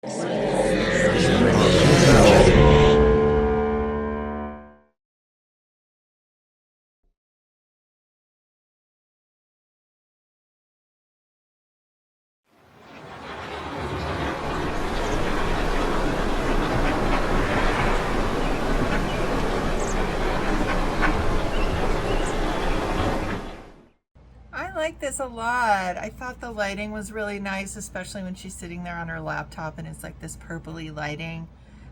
I like this a lot. I thought the lighting was really nice, especially when she's sitting there on her laptop and it's like this purpley lighting.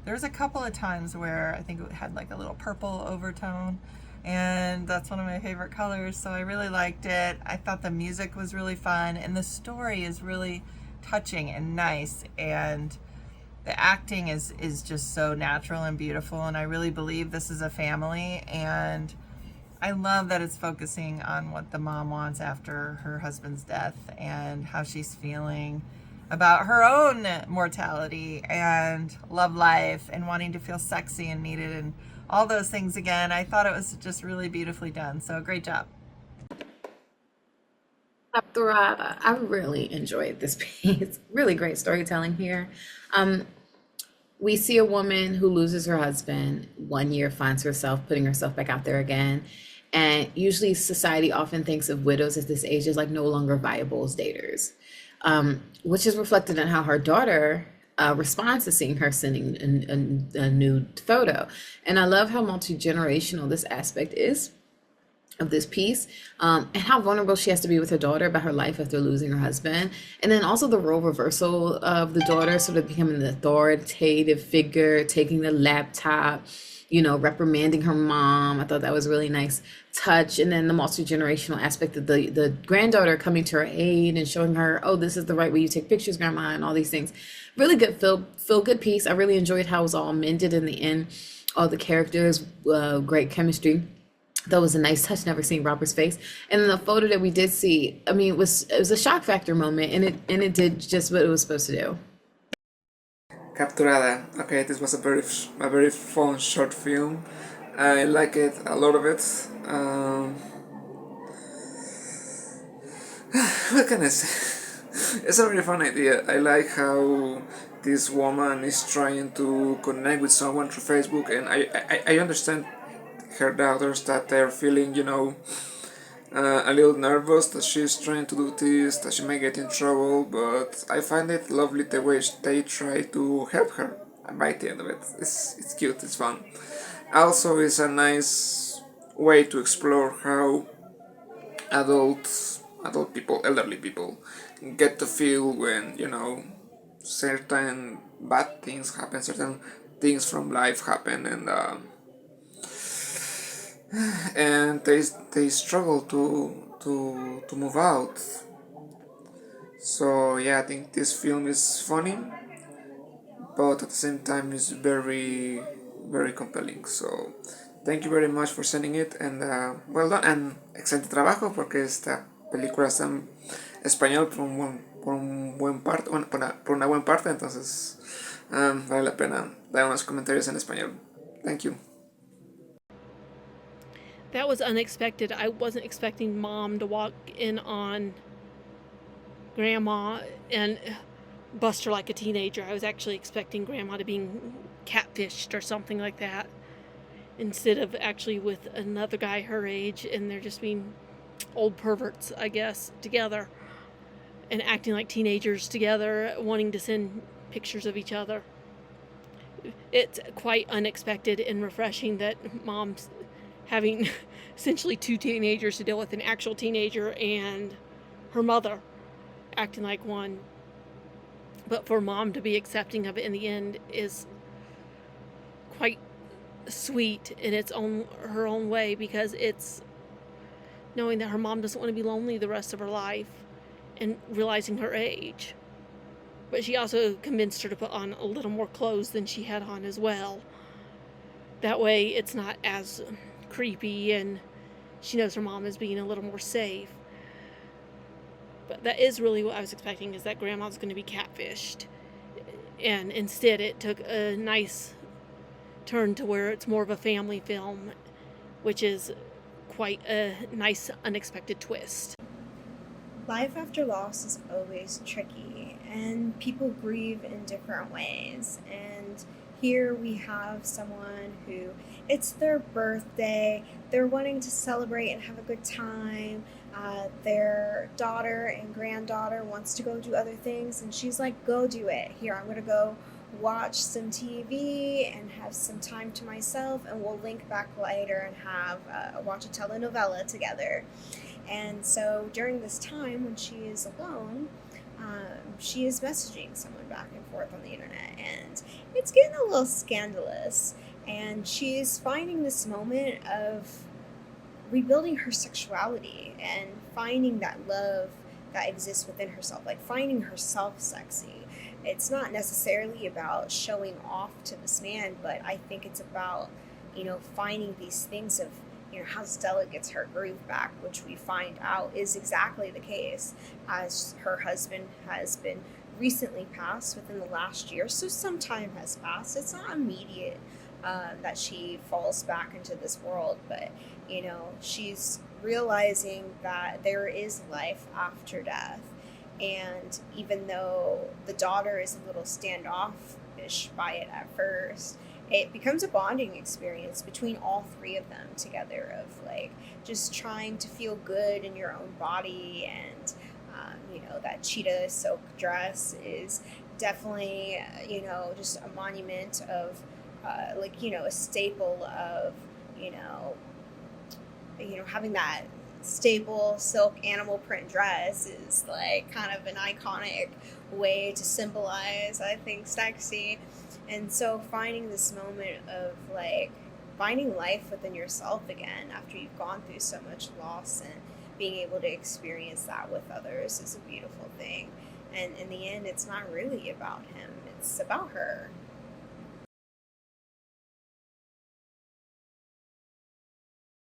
There's a couple of times where I think it had like a little purple overtone, and that's one of my favorite colors, so I really liked it. I thought the music was really fun, and the story is really touching and nice, and the acting is just so natural and beautiful, and I really believe this is a family. And I love that it's focusing on what the mom wants after her husband's death and how she's feeling about her own mortality and love life and wanting to feel sexy and needed and all those things again. I thought it was just really beautifully done. So great job. CAPTURADA. I really enjoyed this piece. Really great storytelling here. Um, we see a woman who loses her husband. 1 year finds herself putting herself back out there again. And usually society often thinks of widows at this age as like no longer viable as daters, which is reflected in how her daughter responds to seeing her sending a nude photo. And I love how multi-generational this aspect is of this piece, and how vulnerable she has to be with her daughter about her life after losing her husband. And then also the role reversal of the daughter sort of becoming the authoritative figure, taking the laptop, reprimanding her mom. I thought that was a really nice touch. And then the multi-generational aspect of the granddaughter coming to her aid and showing her, oh, this is the right way you take pictures, grandma, and all these things. Really good feel good piece. I really enjoyed how it was all mended in the end. All the characters, great chemistry. That was a nice touch. Never seen Robert's face. And then the photo that we did see, I mean, it was a shock factor moment, and it did just what it was supposed to do. Capturada. Okay, this was a very fun short film. I like it, a lot of it. What can I say? It's a really fun idea. I like how this woman is trying to connect with someone through Facebook, and I understand her daughters that they're feeling, a little nervous that she's trying to do this, that she may get in trouble, but I find it lovely the way they try to help her. And by the end of it, it's cute, it's fun. Also, it's a nice way to explore how adult people, elderly people, get to feel when, certain bad things happen, certain things from life happen, and they struggle to move out. So yeah, I think this film is funny, but at the same time is very compelling. So thank you very much for sending it, and well done, and excelente trabajo, porque esta película está en español por un buen parte, bueno, por una buena parte. Entonces vale la pena dar unos comentarios en español. Thank you. That was unexpected. I wasn't expecting mom to walk in on grandma and bust her like a teenager. I was actually expecting grandma to be catfished or something like that, instead of actually with another guy her age, and they're just being old perverts, I guess, together and acting like teenagers together, wanting to send pictures of each other. It's quite unexpected and refreshing that mom's having essentially two teenagers to deal with, an actual teenager and her mother acting like one. But for mom to be accepting of it in the end is quite sweet in her own way, because it's knowing that her mom doesn't want to be lonely the rest of her life and realizing her age. But she also convinced her to put on a little more clothes than she had on as well. That way it's not as creepy, and she knows her mom is being a little more safe. But that is really what I was expecting, is that grandma's going to be catfished. And instead it took a nice turn to where it's more of a family film, which is quite a nice unexpected twist. Life after loss is always tricky, and people grieve in different ways. And here we have someone who, it's their birthday, they're wanting to celebrate and have a good time. Their daughter and granddaughter wants to go do other things, and she's like, go do it. Here, I'm going to go watch some TV and have some time to myself, and we'll link back later and have watch a telenovela together. And so during this time when she is alone, she is messaging someone back and forth on the internet, and it's getting a little scandalous. And she's finding this moment of rebuilding her sexuality and finding that love that exists within herself, like finding herself sexy. It's not necessarily about showing off to this man, but I think it's about, finding these things of, how Stella gets her groove back, which we find out is exactly the case, as her husband has been recently passed within the last year. So some time has passed. It's not immediate that she falls back into this world, but she's realizing that there is life after death. And even though the daughter is a little standoffish by it at first, it becomes a bonding experience between all three of them together, of like just trying to feel good in your own body. And that cheetah silk dress is definitely just a monument of a staple of having that staple silk animal print dress is like kind of an iconic way to symbolize, I think, sexy. And so finding this moment of like finding life within yourself again after you've gone through so much loss, and being able to experience that with others is a beautiful thing. And in the end, it's not really about him, it's about her.